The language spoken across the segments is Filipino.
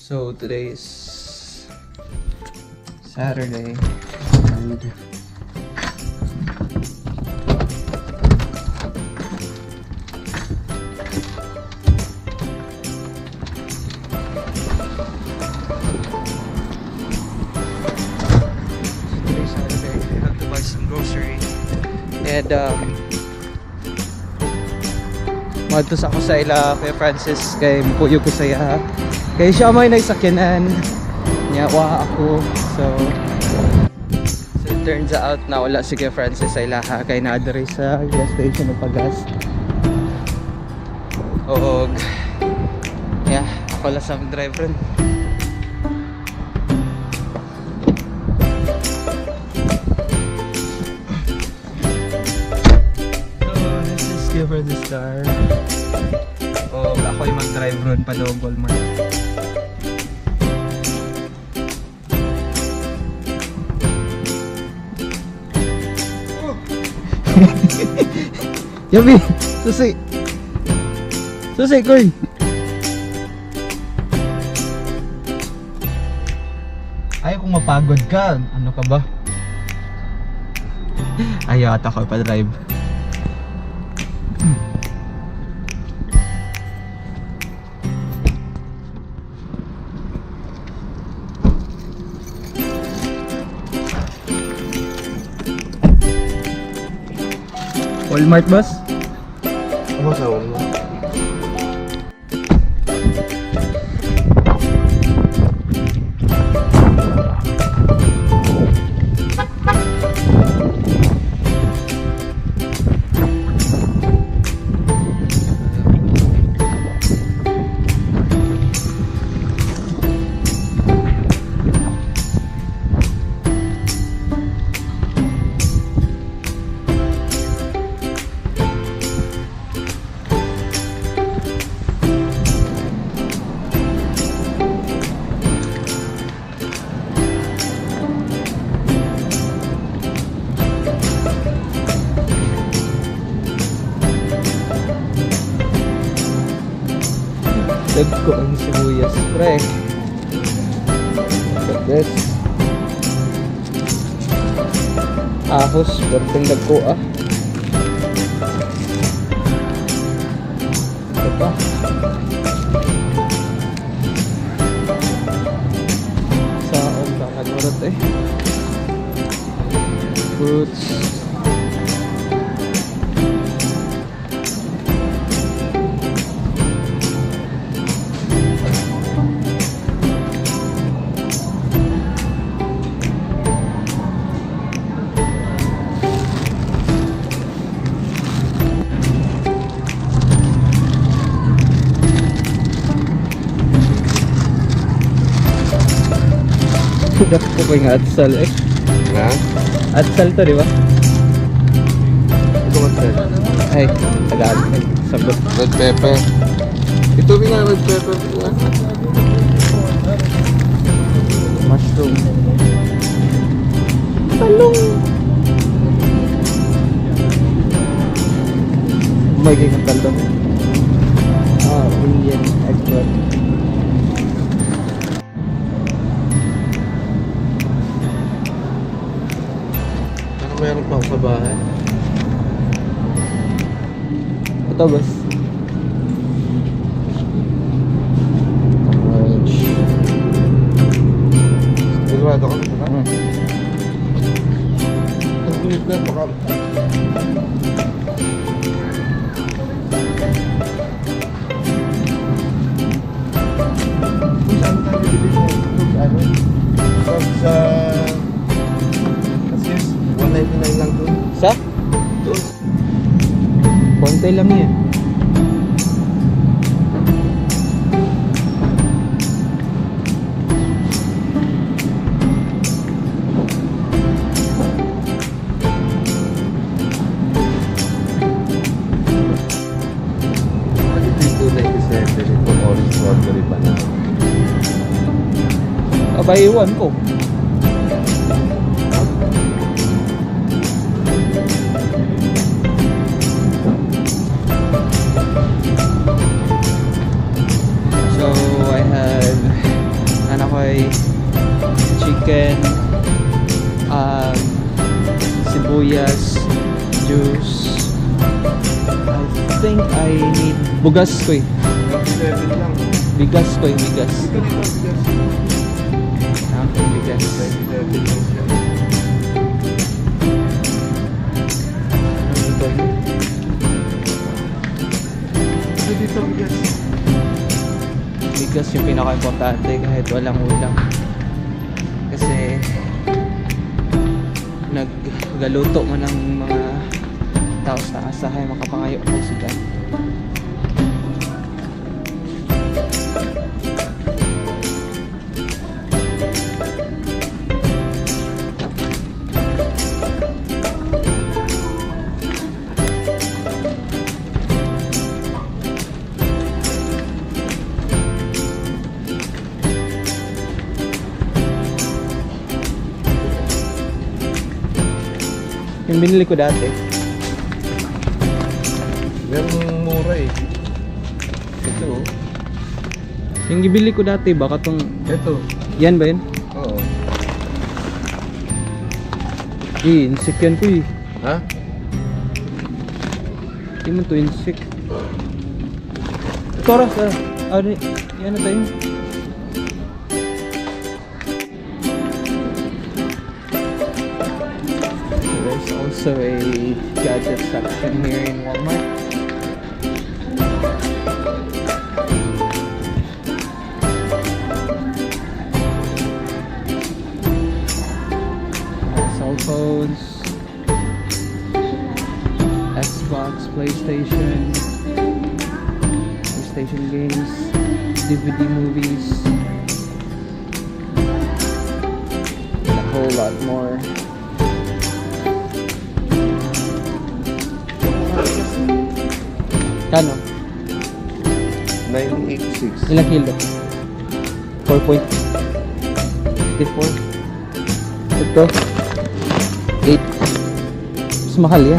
So today is Saturday and today's Saturday. I have to buy some groceries and madtos ako sa ila kay Francis kay puyo ko sa iya. Kaya siya may nagsakyanan nyawa ako, so it turns out na wala si Kuya Francis sa ilaha kay naadari sa gas station ng paggas. Og yeah, ako lang sa driver. So this is Kuya Francis car. Og ako yung mag-drive ron pa daw Walmart. Yabi, susi. Susi, Koy. Ayaw kung mapagod ka. Ano ka ba? Ayaw ata ko pa-drive. Walmart boss? Ako sa Walmart. Dagko ang sibuyas, pre. This ahos, berteng dagko ah. Ito pa. Saan ba nagurot eh? Fruits. Dapat ko pa yung atsal eh. Ha? Atsal to, di ba? Ito what's that? Ay, Tagalog. Sabot. Red pepper. Ito nga red pepper. Mushroom. Talong. May kaya ng talong. Indian eggplant. Meron pa sa bahay. Ito boss. Sigurado ka ba? Ang kulit na baka. Kung saan tayo bibili mo? Ano? Sa 199 lang doon. Sa? Doon. Konti lang yan. Ito 297 ito orange strawberry banana. Abay, iwan ko. So I had gulay, chicken, sibuyas, juice. I think I need bugas ko eh. 27 lang. Bigas ko eh, bigas. Ito nito, bigas. Okay, bigas. 27 lang siya. Ano ba yun? Ito dito, bigas. Bigas yung pinaka-importante kahit walang ulam. Kasi naggaluto mo ng mga tao sa asahay makapangayo ako sila. Yung binili ko dati. Yung mura eh. Ito oh. Yung gibili ko dati baka tong Ito. yan ba yun? Oo. Insik yan ko eh. Ha? Hindi mo to insik. Tara sa ano yan na tayo. There's also a gadget section here in Walmart. Cell phones, Xbox, PlayStation games, DVD movies, and a whole lot more. Kano? 986. Ilang kilo? 4.54. Ito 8. Mas mahal yan.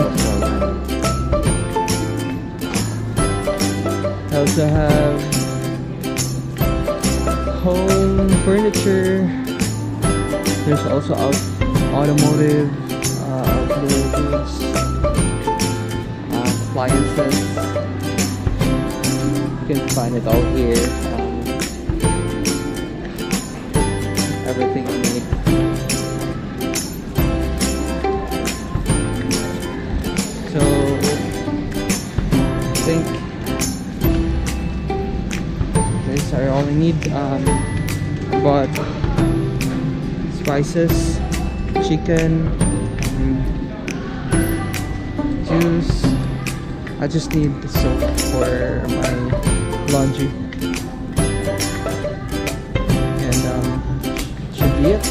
I also have home furniture. There's also automotive, outdoor goods, appliances. You can find it all here. Everything you need. So I think these are all we need. Bought spices, chicken, juice. I just need the soap for my laundry, and should be it.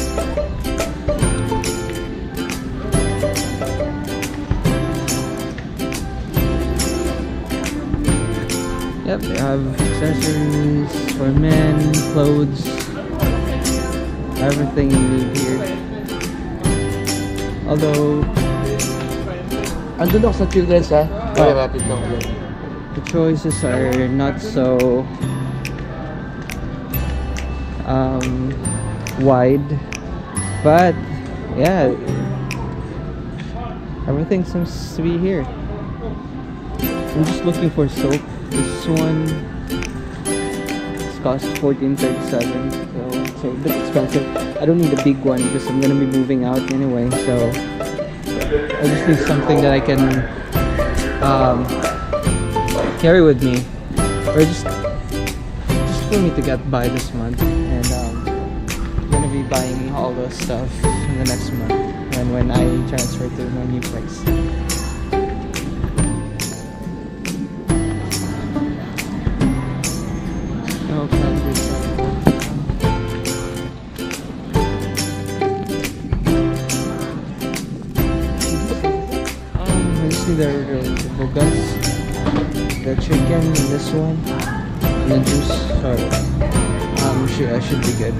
Yep, they have accessories for men, clothes, everything you need here. Although Andun ako sa children's ha? Oh. Rapid lang ako. the choices are not so wide, but yeah, everything seems to be here. I'm just looking for soap. This one cost $14.37, so it's a bit expensive. I don't need a big one because I'm gonna be moving out anyway, so I just need something that I can carry with me, or just for me to get by this month. And I'm gonna be buying all the stuff in the next month, and when I transfer to my new place. I just need the bugas, the chicken, and this one, and the juice. Sorry, I should be good.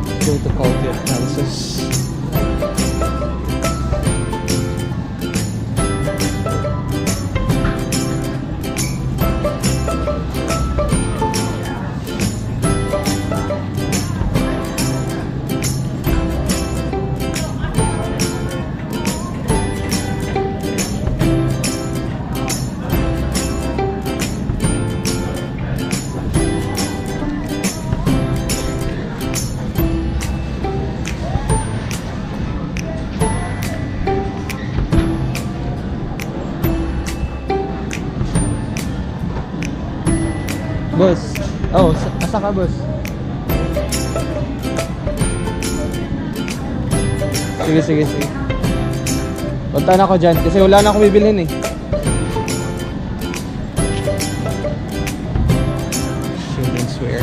Let's go to quality of analysis. Boss. Oh, asa ka, boss? Sige, sige, sige. Punta na ako dyan kasi wala na akong bibilhin eh. Children's wear.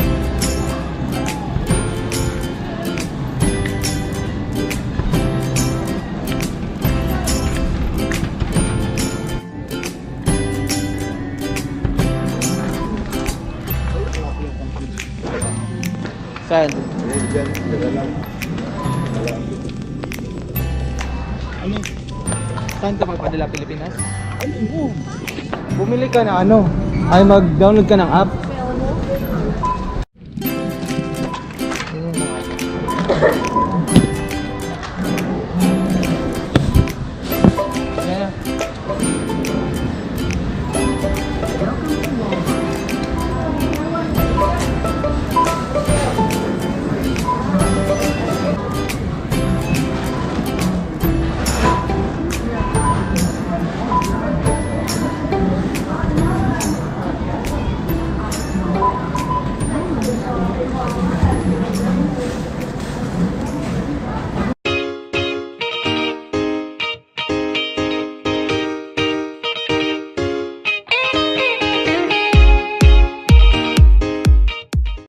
Saan? Dyan, dala lang. Ano? Saan ka magpadala Pilipinas? Ano mo? Bumili ka na ano? Ay mag-download ka ng app? Yan na.